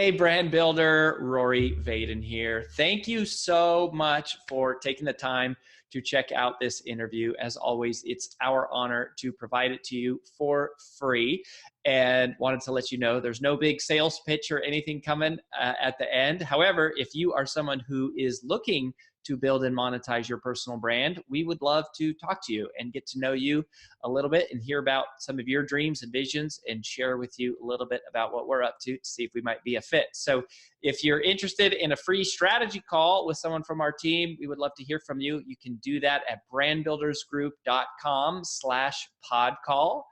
Hey, brand builder, Rory Vaden here. Thank you so much for taking the time to check out this interview. As always, it's our honor to provide it to you for free. And wanted to let you know there's no big sales pitch or anything coming at the end. However, if you are someone who is looking to build and monetize your personal brand, we would love to talk to you and get to know you a little bit and hear about some of your dreams and visions and share with you a little bit about what we're up to see if we might be a fit. So if you're interested in a free strategy call with someone from our team, we would love to hear from you. You can do that at brandbuildersgroup.com/podcall,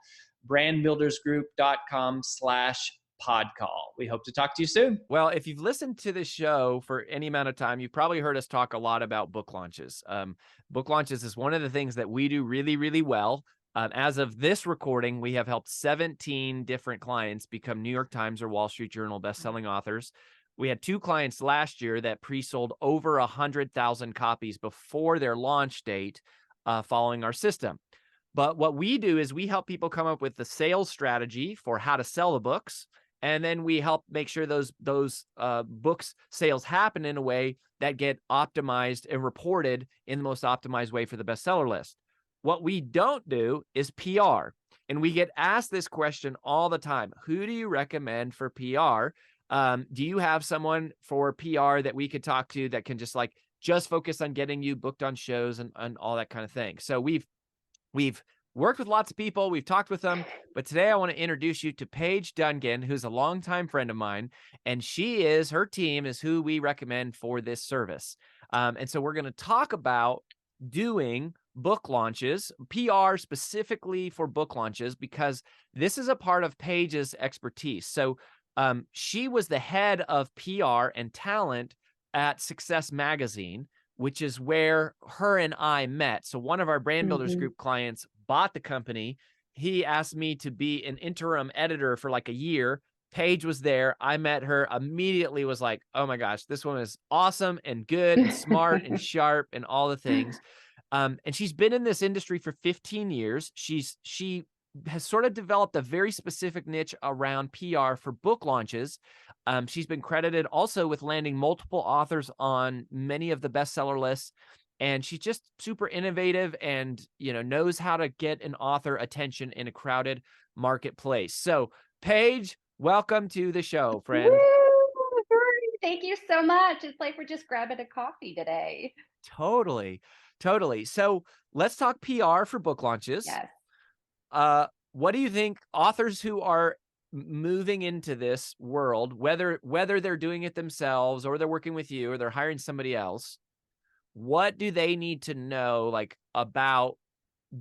brandbuildersgroup.com/podcall. We hope to talk to you soon. Well, if you've listened to this show for any amount of time, you've probably heard us talk a lot about book launches. Book launches is one of the things that we do really, really well. As of this recording, we have helped 17 different clients become New York Times or Wall Street Journal bestselling authors. We had 2 clients last year that pre-sold over 100,000 copies before their launch date following our system. But what we do is we help people come up with the sales strategy for how to sell the books. And then we help make sure those books sales happen in a way that get optimized and reported in the most optimized way for the bestseller list. What we don't do is PR. And we get asked this question all the time. Who do you recommend for PR? Do you have someone for PR that we could talk to that can just focus on getting you booked on shows and all that kind of thing? So we've worked with lots of people. We've talked with them, but today I want to introduce you to Paige Dungan, who's a longtime friend of mine, and her team is who we recommend for this service. And so we're going to talk about doing book launches, PR specifically for book launches, because this is a part of Paige's expertise. So she was the head of PR and talent at Success Magazine, which is where her and I met. So one of our Brand Builders Group clients bought the company. He asked me to be an interim editor for like a year. Paige was there. I met her, immediately was like, oh my gosh, this woman is awesome and good and smart and sharp and all the things. And she's been in this industry for 15 years. She has sort of developed a very specific niche around PR for book launches. She's been credited also with landing multiple authors on many of the bestseller lists. And she's just super innovative and, knows how to get an author attention in a crowded marketplace. So Paige, welcome to the show, friend. Woo! Thank you so much. It's like we're just grabbing a coffee today. Totally. So let's talk PR for book launches. Yes. What do you think authors who are moving into this world, whether they're doing it themselves or they're working with you or they're hiring somebody else, what do they need to know about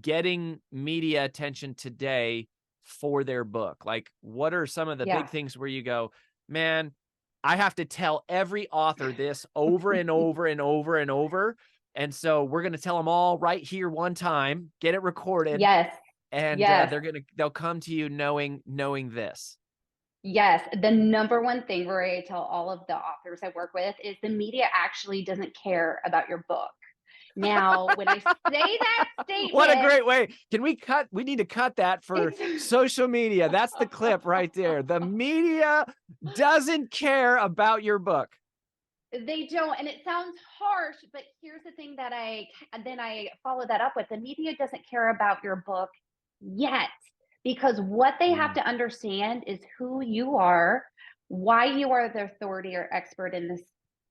getting media attention today for their book? What are some of the big things where you go, man, I have to tell every author this over and over and over and over. And so we're going to tell them all right here one time, get it recorded. Yes. And they'll come to you knowing this. Yes. The number one thing where I tell all of the authors I work with is the media actually doesn't care about your book. Now, when I say that statement, what a great way. We need to cut that for social media. That's the clip right there. The media doesn't care about your book. They don't. And it sounds harsh, but here's the thing that I follow that up with. The media doesn't care about your book yet, because what they have to understand is who you are, why you are the authority or expert in this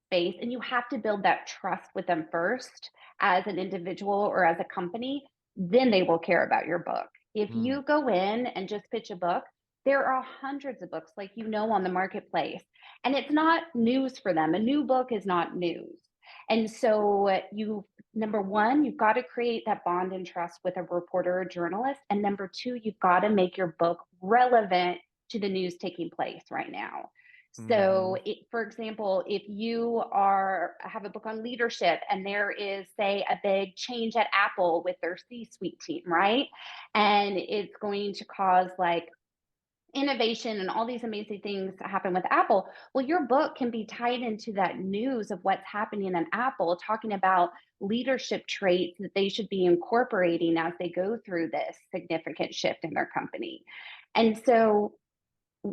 space, and you have to build that trust with them first as an individual or as a company. Then they will care about your book. If you go in and just pitch a book, there are hundreds of books on the marketplace, and it's not news for them. A new book is not news. And so number one, you've got to create that bond and trust with a reporter or journalist. And number two, you've got to make your book relevant to the news taking place right now. So for example, if you have a book on leadership and there is, say, a big change at Apple with their C-suite team, right? And it's going to cause innovation and all these amazing things happen with Apple. Well, your book can be tied into that news of what's happening in Apple, talking about leadership traits that they should be incorporating as they go through this significant shift in their company. And so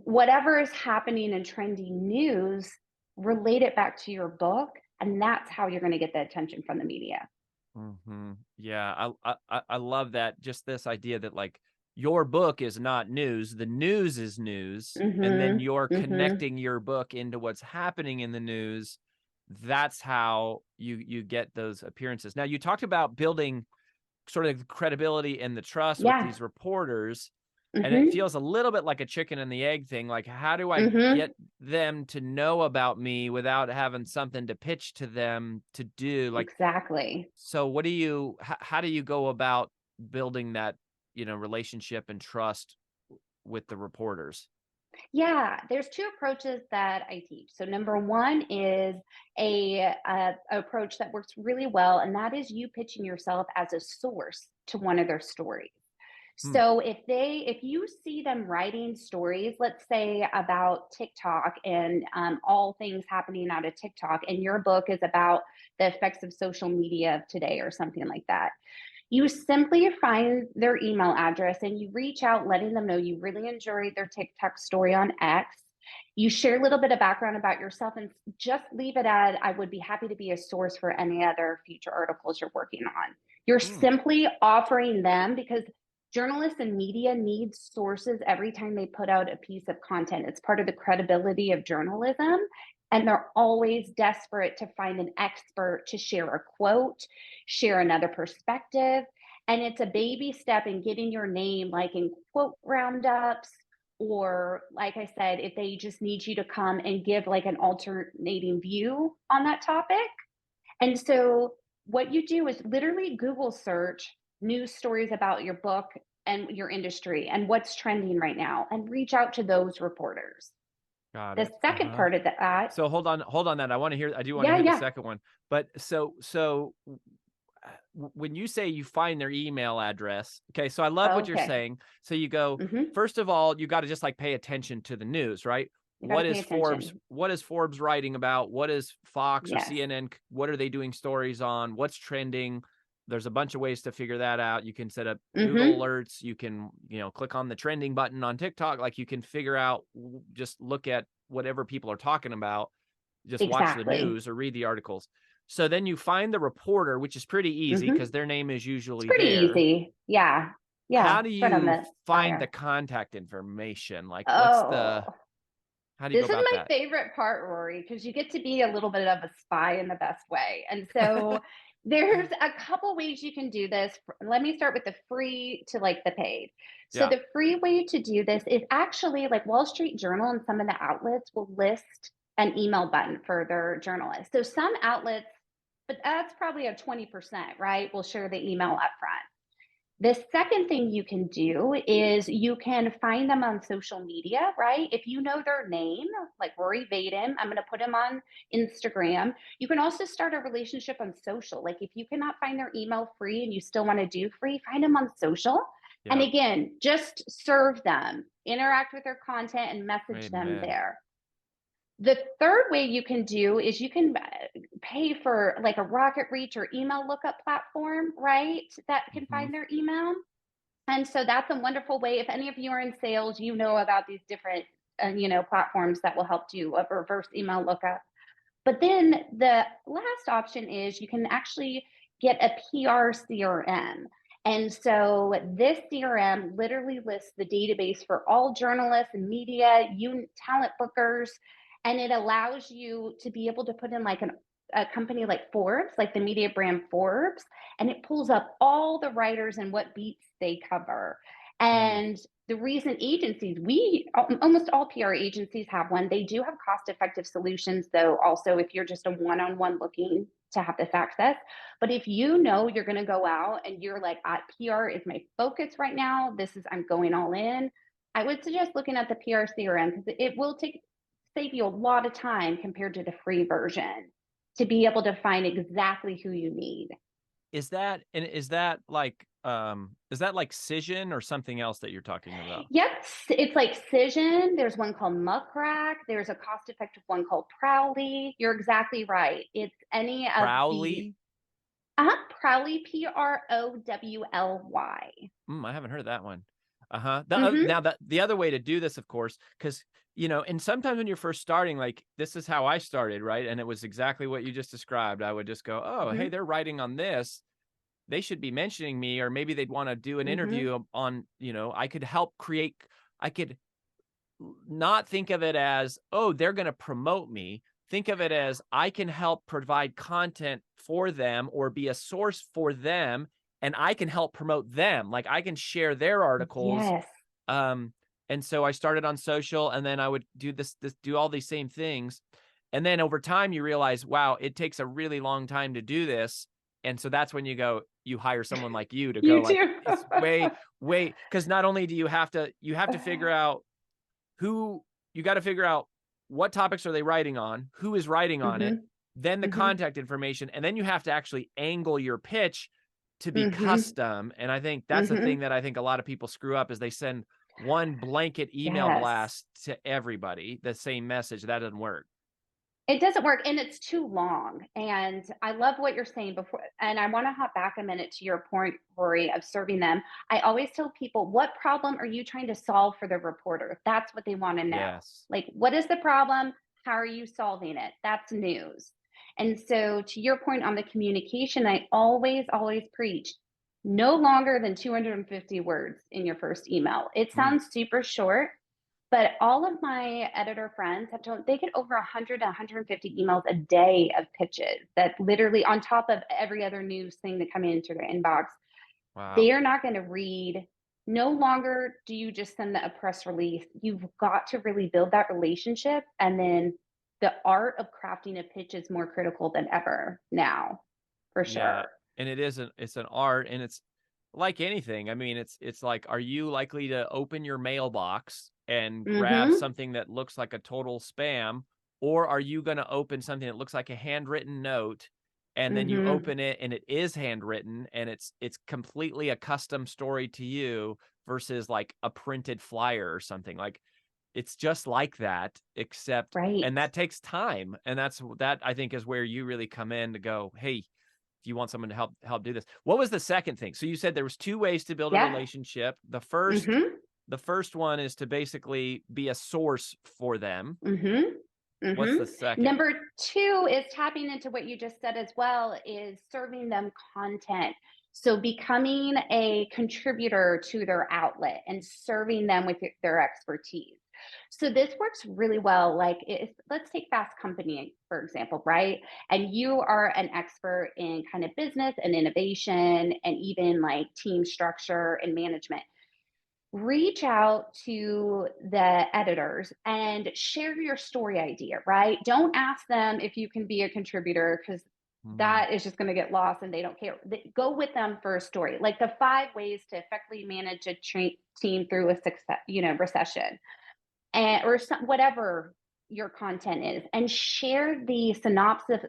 whatever is happening in trending news, relate it back to your book. And that's how you're going to get the attention from the media. Yeah, I love that. Just this idea that like your book is not news, the news is news, and then you're connecting your book into what's happening in the news. That's how you get those appearances. Now, you talked about building sort of the credibility and the trust with these reporters. And it feels a little bit like a chicken and the egg thing. Like, how do I get them to know about me without having something to pitch to them to do? Like, exactly. So what do you, how do you go about building that, relationship and trust with the reporters? Yeah, there's two approaches that I teach. So number one is a approach that works really well, and that is you pitching yourself as a source to one of their stories. So if you see them writing stories, let's say about TikTok and all things happening out of TikTok, and your book is about the effects of social media of today or something like that, you simply find their email address and you reach out, letting them know you really enjoyed their TikTok story on X. You share a little bit of background about yourself and just leave it at, I would be happy to be a source for any other future articles you're working on. You're simply offering them, because journalists and media need sources every time they put out a piece of content. It's part of the credibility of journalism. And they're always desperate to find an expert to share a quote, share another perspective. And it's a baby step in getting your name, like in quote roundups, or like I said, if they just need you to come and give like an alternating view on that topic. And so what you do is literally Google search news stories about your book and your industry and what's trending right now, and reach out to those reporters. Got The it. second part of that. So hold on that. I do want to hear the second one. But so when you say you find their email address, okay, so I love what you're saying. So you go, first of all, you got to just like pay attention to the news, right? What is Forbes writing about? What is Fox or CNN? What are they doing stories on? What's trending? There's a bunch of ways to figure that out. You can set up Google alerts. You can, click on the trending button on TikTok. Like, you can figure out, just look at whatever people are talking about, just watch the news or read the articles. So then you find the reporter, which is pretty easy because their name is usually pretty easy. Yeah. How do you find the contact information? Like, how do you go about that? This is my favorite part, Rory, because you get to be a little bit of a spy in the best way. And so there's a couple ways you can do this. Let me start with the free to like the paid. So the free way to do this is actually like Wall Street Journal and some of the outlets will list an email button for their journalists. So some outlets, but that's probably a 20%, right? Will share the email up front. The second thing you can do is you can find them on social media, right? If you know their name, like Rory Vaden, I'm going to put him on Instagram. You can also start a relationship on social. Like, if you cannot find their email free and you still want to do free, find them on social. And again, just serve them, interact with their content and message them there. The third way you can do is you can pay for like a Rocket Reach or email lookup platform, right? That can find their email. And so that's a wonderful way. If any of you are in sales, you know about these different, platforms that will help do a reverse email lookup. But then the last option is you can actually get a PR CRM. And so this CRM literally lists the database for all journalists and media, talent bookers, and it allows you to be able to put in like a company like Forbes, like the media brand Forbes, and it pulls up all the writers and what beats they cover. And the reason agencies, almost all PR agencies have one. They do have cost-effective solutions, though, also if you're just a one-on-one looking to have this access. But if you know you're going to go out and you're like, PR is my focus right now, I'm going all in, I would suggest looking at the PR CRM, because it will save you a lot of time compared to the free version to be able to find exactly who you need. Is that like Cision or something else that you're talking about? Yep, it's like Cision. There's one called Muckrack. There's a cost-effective one called Prowly. You're exactly right. It's any of Prowly? Prowly, Prowly. I haven't heard of that one. Now the other way to do this, of course, because, you know, and sometimes when you're first starting, like this is how I started, right? And it was exactly what you just described. I would just go, oh, hey, they're writing on this. They should be mentioning me, or maybe they'd want to do an interview on, you know, I could not think of it as, oh, they're going to promote me. Think of it as I can help provide content for them or be a source for them, and I can help promote them. Like I can share their articles. Yes. And so I started on social, and then I would do do all these same things. And then over time you realize, wow, it takes a really long time to do this. And so that's when you hire someone like you to go like, it's way, because not only do you have to figure out you got to figure out what topics are they writing on, who is writing on it, then the contact information, and then you have to actually angle your pitch to be custom. And I think that's the thing that I think a lot of people screw up is they send one blanket email blast to everybody, the same message. That doesn't work. It doesn't work, and it's too long. And I love what you're saying before. And I want to hop back a minute to your point, Rory, of serving them. I always tell people, what problem are you trying to solve for the reporter? That's what they want to know. Yes. Like, what is the problem? How are you solving it? That's news. And so to your point on the communication, I always preach no longer than 250 words in your first email. It sounds super short, but all of my editor friends have told they get over 100 to 150 emails a day of pitches that literally on top of every other news thing that come into their inbox. Wow. They are not going to read. No longer do you just send a press release. You've got to really build that relationship. And then the art of crafting a pitch is more critical than ever now, for sure. Yeah. And it's an art, and it's like anything. I mean, it's like, are you likely to open your mailbox and grab something that looks like a total spam, or are you going to open something that looks like a handwritten note, and then you open it and it is handwritten and it's completely a custom story to you versus like a printed flyer or something? Like it's just like that, except, and that takes time. And that I think is where you really come in to go, hey, if you want someone to help do this. What was the second thing? So you said there was two ways to build a relationship. The first one is to basically be a source for them. What's the second? Number two is tapping into what you just said as well, is serving them content. So becoming a contributor to their outlet and serving them with their expertise. So this works really well. Like let's take Fast Company, for example, right? And you are an expert in kind of business and innovation and even like team structure and management. Reach out to the editors and share your story idea, right? Don't ask them if you can be a contributor, because that is just going to get lost and they don't care. Go with them for a story, like the 5 ways to effectively manage a team through a recession, or whatever your content is, and share the synopsis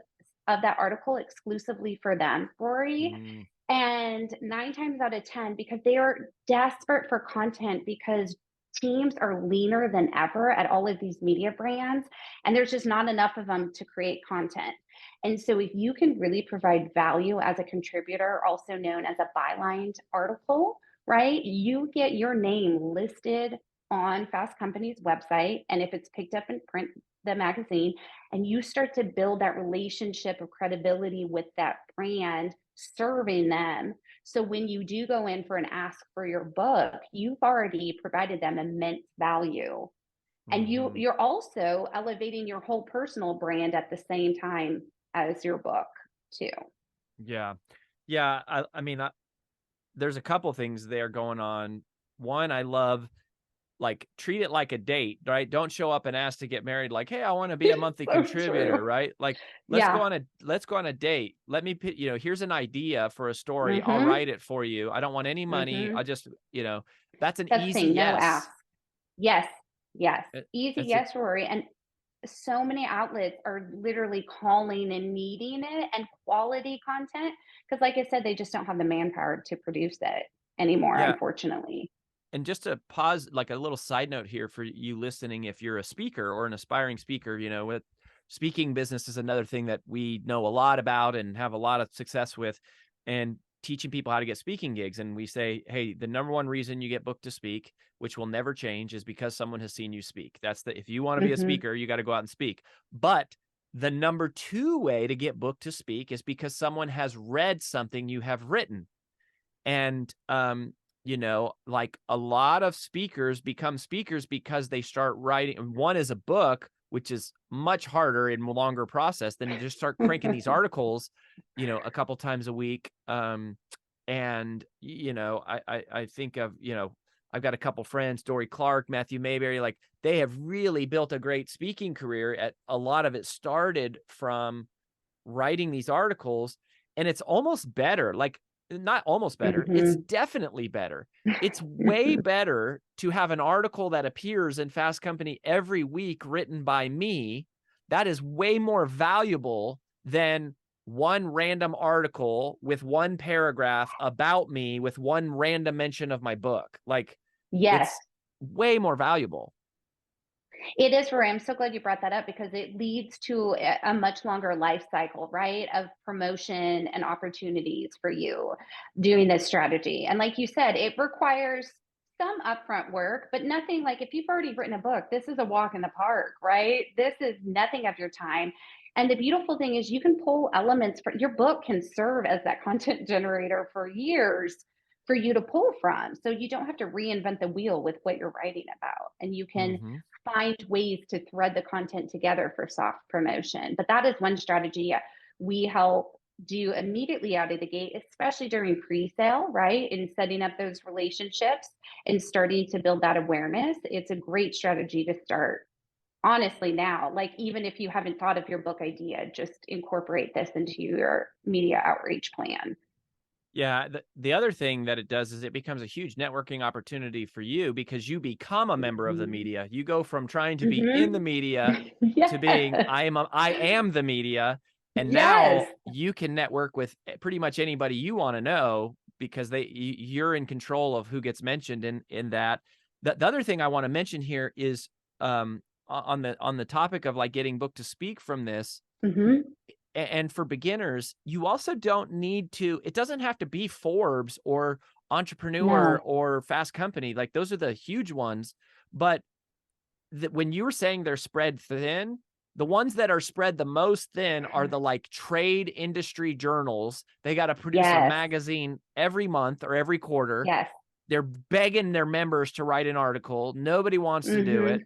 of that article exclusively for them, Rory. And 9 times out of 10, because they are desperate for content, because teams are leaner than ever at all of these media brands, and there's just not enough of them to create content. And so if you can really provide value as a contributor, also known as a bylined article, right? You get your name listed on Fast Company's website, and if it's picked up in print, the magazine, and you start to build that relationship of credibility with that brand, serving them. So when you do go in for an ask for your book, you've already provided them immense value. And you're also elevating your whole personal brand at the same time as your book too. Yeah. I mean, there's a couple things there going on. One, I love, like, treat it like a date, right? Don't show up and ask to get married like, hey, I want to be a monthly contributor, right? Like, let's go on a date. Let me pick, here's an idea for a story. I'll write it for you. I don't want any money. I just, that's an easy yes. No ask. Yes. Easy yes, Rory. And so many outlets are literally calling and needing it, and quality content, because like I said, they just don't have the manpower to produce it anymore, unfortunately. And just to pause, like a little side note here for you listening, if you're a speaker or an aspiring speaker, with speaking business is another thing that we know a lot about and have a lot of success with. And teaching people how to get speaking gigs. And we say, hey, the number one reason you get booked to speak, which will never change, is because someone has seen you speak. If you want to be a speaker, you got to go out and speak. But the number two way to get booked to speak is because someone has read something you have written. And, you know, like a lot of speakers become speakers because they start writing. One is a book, which is much harder and longer process than you just start cranking these articles, you know, a couple times a week. And, you know, I think of, you know, I've got a couple friends, Dory Clark, Matthew Mayberry, like they have really built a great speaking career. A lot of it started from writing these articles, and it's almost better. Like, not almost better. It's definitely better. It's way better to have an article that appears in Fast Company every week written by me. That is way more valuable than one random article with one paragraph about me with one random mention of my book. Like, yes, it's way more valuable. It is, Rory. I'm so glad you brought that up because it leads to a much longer life cycle, right, of promotion and opportunities for you doing this strategy. And like you said, it requires some upfront work, but nothing like if you've already written a book, this is a walk in the park, right? This is nothing of your time. And the beautiful thing is you can pull elements for your book can serve as that content generator for years for you to pull from. So you don't have to reinvent the wheel with what you're writing about. And you can find ways to thread the content together for soft promotion. But that is one strategy we help do immediately out of the gate, especially during pre-sale, right? And setting up those relationships and starting to build that awareness. It's a great strategy to start. Honestly, now, like even if you haven't thought of your book idea, just incorporate this into your media outreach plan. Yeah, the other thing that it does is it becomes a huge networking opportunity for you because you become a member of the media. You go from trying to be in the media to being I am the media, and now you can network with pretty much anybody you want to know because you're in control of who gets mentioned in that. The other thing I want to mention here is on the topic of like getting booked to speak from this. And for beginners, you also don't need to, it doesn't have to be Forbes or Entrepreneur or Fast Company. Like those are the huge ones. But when you were saying they're spread thin, the ones that are spread the most thin are the like trade industry journals. They got to produce a magazine every month or every quarter. They're begging their members to write an article. Nobody wants to do it.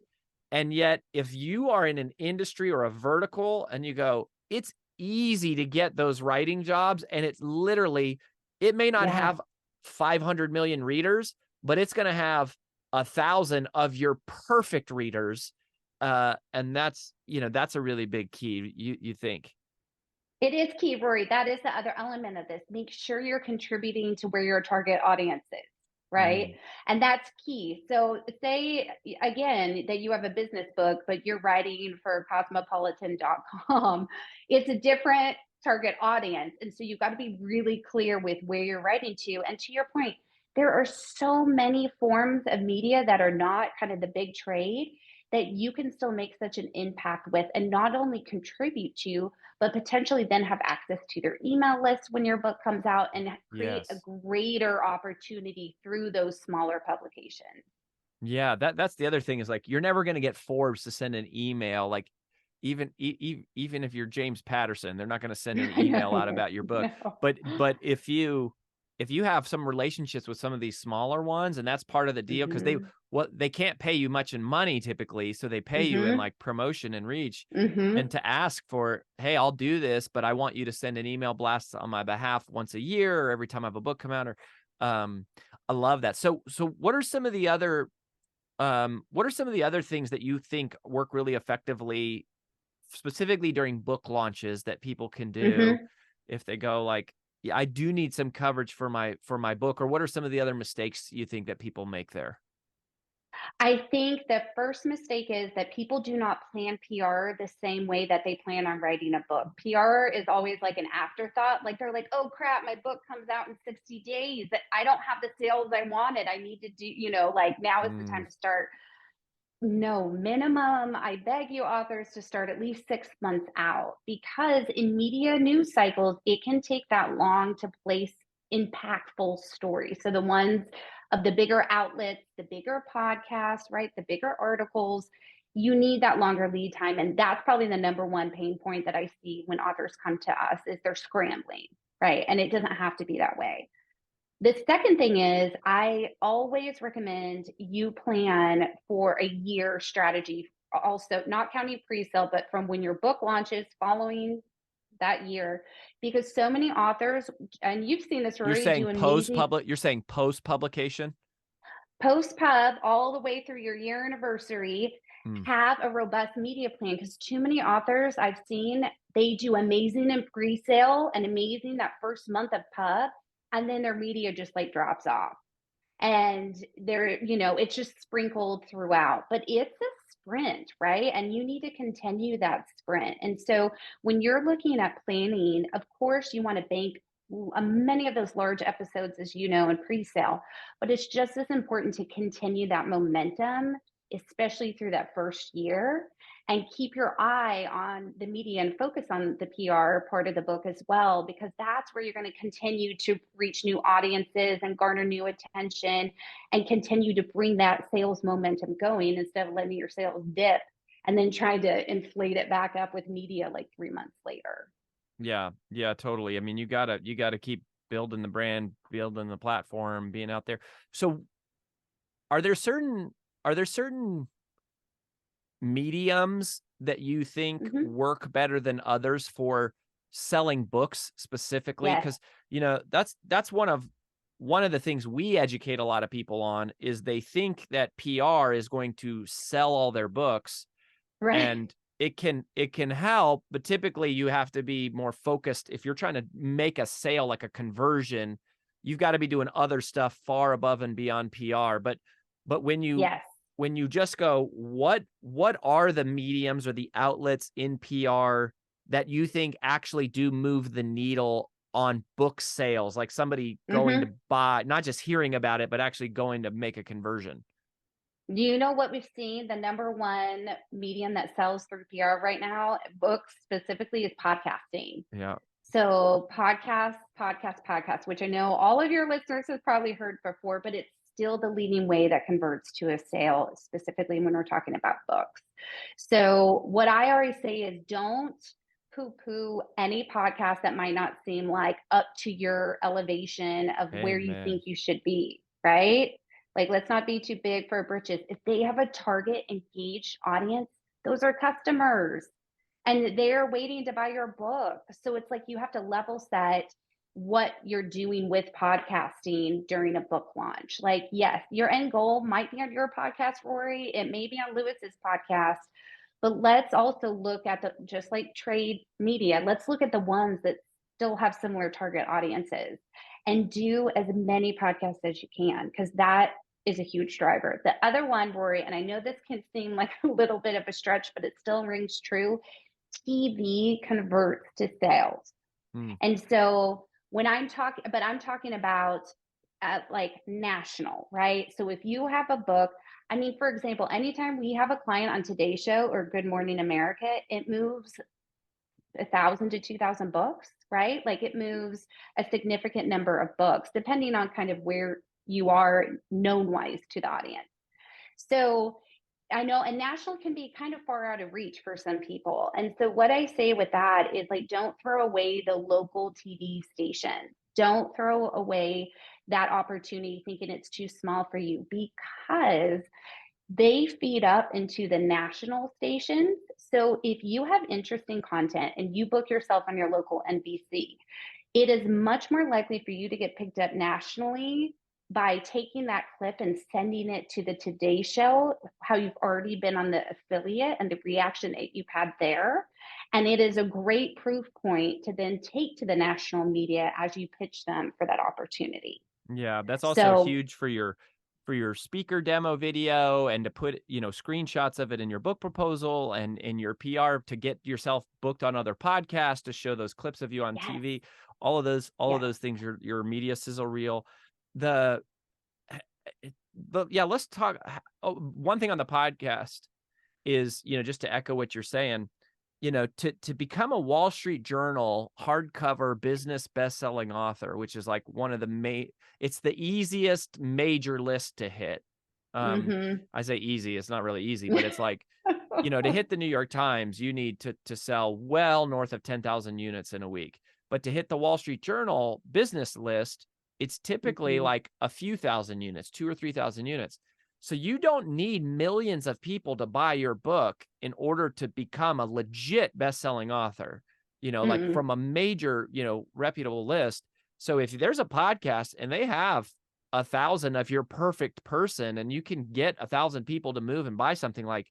And yet, if you are in an industry or a vertical and you go, it's easy to get those writing jobs. And it's literally, it may not have 500 million readers, but it's going to have 1,000 of your perfect readers. And that's, you know, that's a really big key. You think? It is key, Rory. That is the other element of this. Make sure you're contributing to where your target audience is. Right. And that's key. So say again that you have a business book, but you're writing for cosmopolitan.com. It's a different target audience. And so you've got to be really clear with where you're writing to. And to your point, there are so many forms of media that are not kind of the big trade that you can still make such an impact with and not only contribute to, but potentially then have access to their email list when your book comes out and create a greater opportunity through those smaller publications. Yeah, that's the other thing is like, you're never going to get Forbes to send an email. Like even if you're James Patterson, they're not going to send an email out about your book. But if you have some relationships with some of these smaller ones, and that's part of the deal, because they can't pay you much in money typically, so they pay you in like promotion and reach, and to ask for, hey, I'll do this, but I want you to send an email blast on my behalf once a year or every time I have a book come out. Or I love that. So what are some of the other things that you think work really effectively, specifically during book launches, that people can do if they go like, yeah, I do need some coverage for my book? Or what are some of the other mistakes you think that people make there? I think the first mistake is that people do not plan PR the same way that they plan on writing a book. PR is always like an afterthought. Like they're like, oh crap, my book comes out in 60 days. I don't have the sales I wanted. I need to do, you know, like now is the time to start. No, minimum, I beg you authors to start at least 6 months out, because in media news cycles, it can take that long to place impactful stories. So the ones of the bigger outlets, the bigger podcasts, right? The bigger articles, you need that longer lead time. And that's probably the number one pain point that I see when authors come to us is they're scrambling, right? And it doesn't have to be that way. The second thing is I always recommend you plan for a year strategy, also not counting pre-sale, but from when your book launches following that year, because so many authors, and you've seen this, Rory, do amazing You're saying post publication? Post pub all the way through your year anniversary, Mm. have a robust media plan, because too many authors I've seen, they do amazing in pre-sale and amazing that first month of pub, and then their media just like drops off. And they're, it's just sprinkled throughout, but it's a sprint, right? And you need to continue that sprint. And so when you're looking at planning, of course, you want to bank many of those large episodes, as you know, in pre-sale, but it's just as important to continue that momentum, especially through that first year, and keep your eye on the media and focus on the PR part of the book as well, because that's where you're going to continue to reach new audiences and garner new attention and continue to bring that sales momentum going, instead of letting your sales dip and then trying to inflate it back up with media like 3 months later. Yeah, totally. I mean, you gotta keep building the brand, building the platform, being out there. So are there certain mediums that you think work better than others for selling books specifically? Yes. Because that's one of the things we educate a lot of people on, is they think that PR is going to sell all their books. Right. And it can help, but typically you have to be more focused. If you're trying to make a sale, like a conversion, you've got to be doing other stuff far above and beyond PR. But when you just go, what are the mediums or the outlets in PR that you think actually do move the needle on book sales? Like somebody going to buy, not just hearing about it, but actually going to make a conversion. Do you know what we've seen? The number one medium that sells through PR right now, books specifically, is podcasting. Yeah. So podcasts, which I know all of your listeners have probably heard before, but it's still the leading way that converts to a sale, specifically when we're talking about books. So what I always say is, don't poo-poo any podcast that might not seem like up to your elevation of where you think you should be, right? Like, let's not be too big for britches. If they have a target engaged audience, those are customers and they're waiting to buy your book. So it's like you have to level set what you're doing with podcasting during a book launch. Like, yes, your end goal might be on your podcast, Rory. It may be on Lewis's podcast, but let's also look at just like trade media, let's look at the ones that still have similar target audiences, and do as many podcasts as you can, because that is a huge driver. The other one, Rory, and I know this can seem like a little bit of a stretch, but it still rings true. TV converts to sales. And so when I'm talking about like national, right? So if you have a book, I mean, for example, anytime we have a client on Today's Show or Good Morning America, it moves 1,000 to 2,000 books, right? Like, it moves a significant number of books, depending on kind of where you are known wise to the audience. So I know, and national can be kind of far out of reach for some people. And so what I say with that is, like, don't throw away the local TV station. Don't throw away that opportunity thinking it's too small for you, because they feed up into the national stations. So if you have interesting content and you book yourself on your local NBC, it is much more likely for you to get picked up nationally by taking that clip and sending it to the Today Show, how you've already been on the affiliate and the reaction that you've had there. And it is a great proof point to then take to the national media as you pitch them for that opportunity. Yeah, that's also huge for your speaker demo video, and to put, screenshots of it in your book proposal and in your PR to get yourself booked on other podcasts, to show those clips of you on TV, all of those things, your media sizzle reel. Let's talk. One thing on the podcast is, just to echo what you're saying, to become a Wall Street Journal hardcover business best-selling author, which is like one of the it's the easiest major list to hit. I say easy, it's not really easy, but it's like, to hit the New York Times, you need to sell well north of 10,000 units in a week. But to hit the Wall Street Journal business list, it's typically like a few thousand units, 2,000 or 3,000 units. So you don't need millions of people to buy your book in order to become a legit best-selling author, like from a major, reputable list. So if there's a podcast and they have 1,000 of your perfect person and you can get 1,000 people to move and buy something, like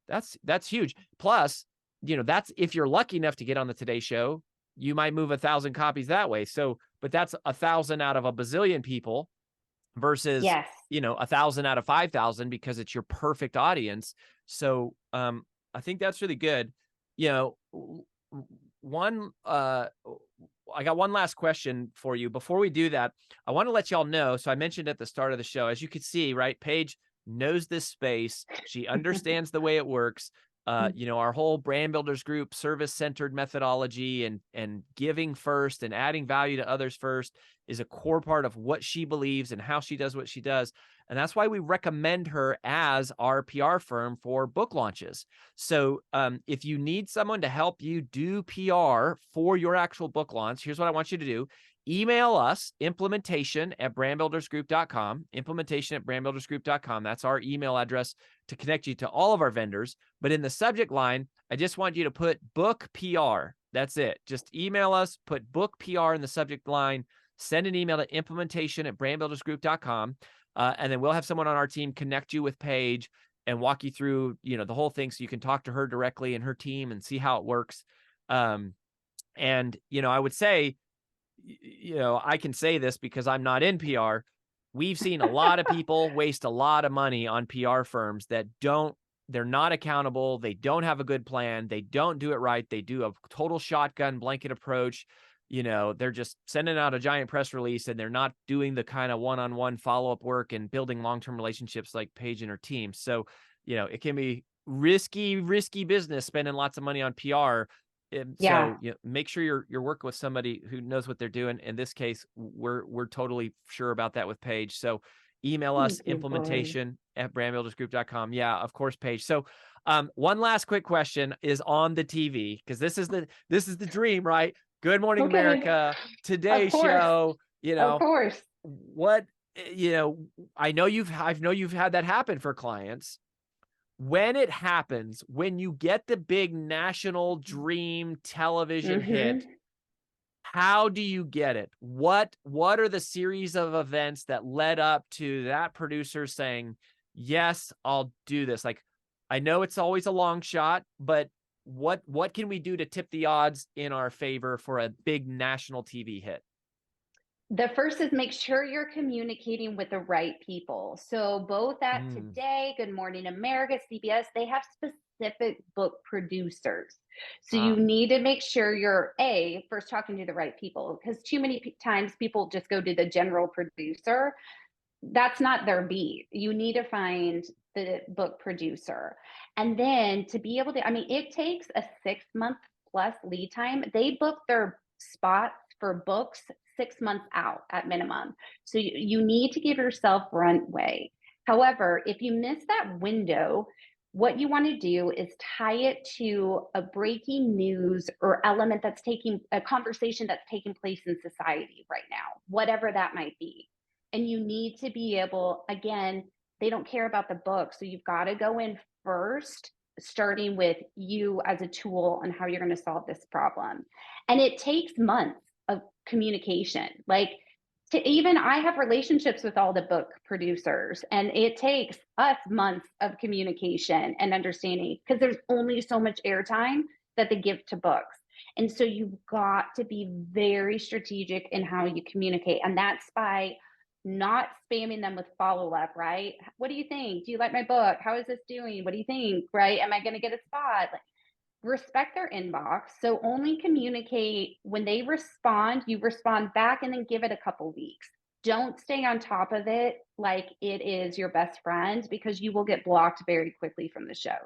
that's huge. Plus, that's if you're lucky enough to get on the Today Show, you might move 1,000 copies that way. So, but that's 1,000 out of a bazillion people versus, 1,000 out of 5,000 because it's your perfect audience. So, I think that's really good. I got one last question for you. Before we do that, I want to let y'all know. So I mentioned at the start of the show, as you can see, right, Paige knows this space. She understands the way it works. Our whole brand builders group, service-centered methodology and giving first and adding value to others first is a core part of what she believes and how she does what she does. And that's why we recommend her as our PR firm for book launches. So if you need someone to help you do PR for your actual book launch, here's what I want you to do. Email us, implementation@brandbuildersgroup.com, implementation@brandbuildersgroup.com. That's our email address to connect you to all of our vendors. But in the subject line, I just want you to put book PR. That's it. Just email us, put book PR in the subject line, send an email to implementation@brandbuildersgroup.com. And then we'll have someone on our team connect you with Paige and walk you through, the whole thing so you can talk to her directly and her team and see how it works. I would say, I can say this because I'm not in PR. We've seen a lot of people waste a lot of money on PR firms that they're not accountable. They don't have a good plan. They don't do it right. They do a total shotgun blanket approach. They're just sending out a giant press release and they're not doing the kind of one-on-one follow-up work and building long-term relationships like Paige and her team. So, it can be risky business spending lots of money on PR. So make sure you're working with somebody who knows what they're doing. In this case, we're totally sure about that with Paige. So email us, implementation@brandbuildersgroup.com. Yeah, of course, Paige. So one last quick question is on the TV, because this is the dream, right? Good Morning America, Today Show, Of course. What, I know you've had that happen for clients. When it happens, when you get the big national dream television hit, how do you get it? What are the series of events that led up to that producer saying, yes, I'll do this? Like, I know it's always a long shot, but what can we do to tip the odds in our favor for a big national TV hit? The first is make sure you're communicating with the right people. So both at Today, Good Morning America, CBS, they have specific book producers. So you need to make sure you're first talking to the right people, because too many times people just go to the general producer. That's not their beat. You need to find the book producer. And then to be able to, it takes a 6-month plus lead time. They book their spots for books 6 months out at minimum. So you need to give yourself runway. However, if you miss that window, what you want to do is tie it to a breaking news or element that's a conversation that's taking place in society right now, whatever that might be. And you need to be able, again, they don't care about the book. So you've got to go in first, starting with you as a tool and how you're going to solve this problem. And it takes months of communication. Like, I have relationships with all the book producers, and it takes us months of communication and understanding, because there's only so much airtime that they give to books. And so you've got to be very strategic in how you communicate. And that's by not spamming them with follow-up, right? What do you think? Do you like my book? How is this doing? What do you think? Right? Am I going to get a spot? Respect their inbox. So only communicate when they respond, you respond back, and then give it a couple weeks. Don't stay on top of it like it is your best friend, because you will get blocked very quickly from the show.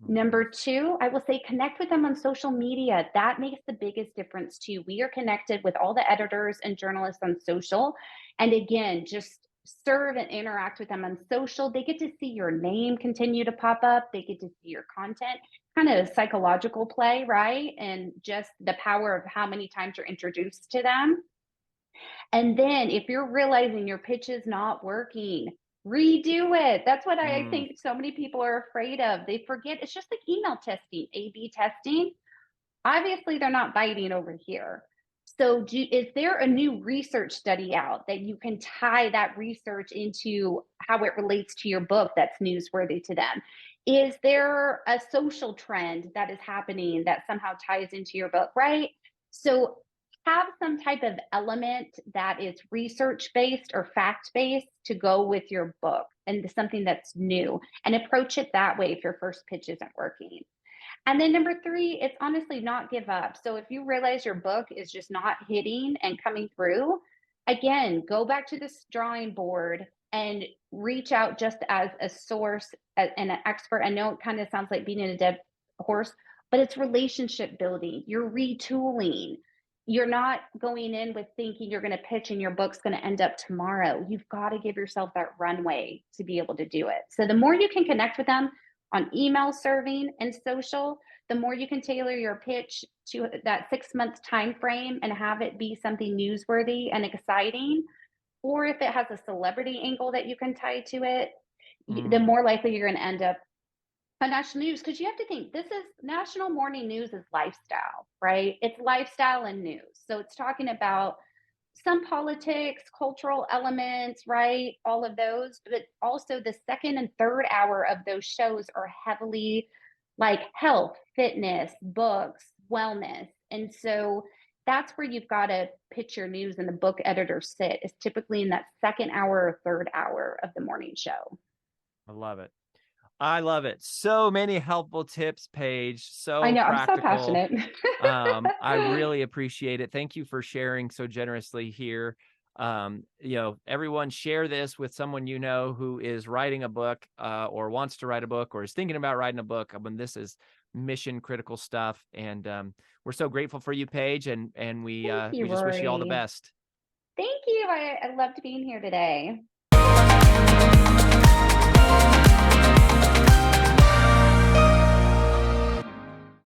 Number two, I will say connect with them on social media. That makes the biggest difference too. We are connected with all the editors and journalists on social. And again, just serve and interact with them on social. They get to see your name continue to pop up. They get to see your content, kind of psychological play, right? And just the power of how many times you're introduced to them. And then if you're realizing your pitch is not working, redo it. That's what I think so many people are afraid of. They forget it's just like email testing, A/B testing. Obviously, they're not biting over here. So is there a new research study out that you can tie that research into how it relates to your book that's newsworthy to them? Is there a social trend that is happening that somehow ties into your book, right? So have some type of element that is research-based or fact-based to go with your book and something that's new, and approach it that way if your first pitch isn't working. And then number three, it's honestly not give up. So if you realize your book is just not hitting and coming through, again, go back to this drawing board and reach out just as a source and an expert. I know it kind of sounds like beating a dead horse, but it's relationship building. You're retooling. You're not going in with thinking you're going to pitch and your book's going to end up tomorrow. You've got to give yourself that runway to be able to do it. So the more you can connect with them on email serving and social, the more you can tailor your pitch to that 6-month time frame and have it be something newsworthy and exciting. Or if it has a celebrity angle that you can tie to it, the more likely you're going to end up on national news. Because you have to think, this is national morning news is lifestyle, right? It's lifestyle and news. So it's talking about some politics, cultural elements, right? All of those, but also the second and third hour of those shows are heavily like health, fitness, books, wellness. And so that's where you've got to pitch your news, and the book editors sit is typically in that second hour or third hour of the morning show. I love it. I love it. So many helpful tips, Paige. So I know, practical. I'm so passionate. I really appreciate it. Thank you for sharing so generously here. Everyone share this with someone you know who is writing a book or wants to write a book or is thinking about writing a book. I mean, this is mission critical stuff. And we're so grateful for you, Paige. And we just wish you all the best. Thank you. I loved being here today.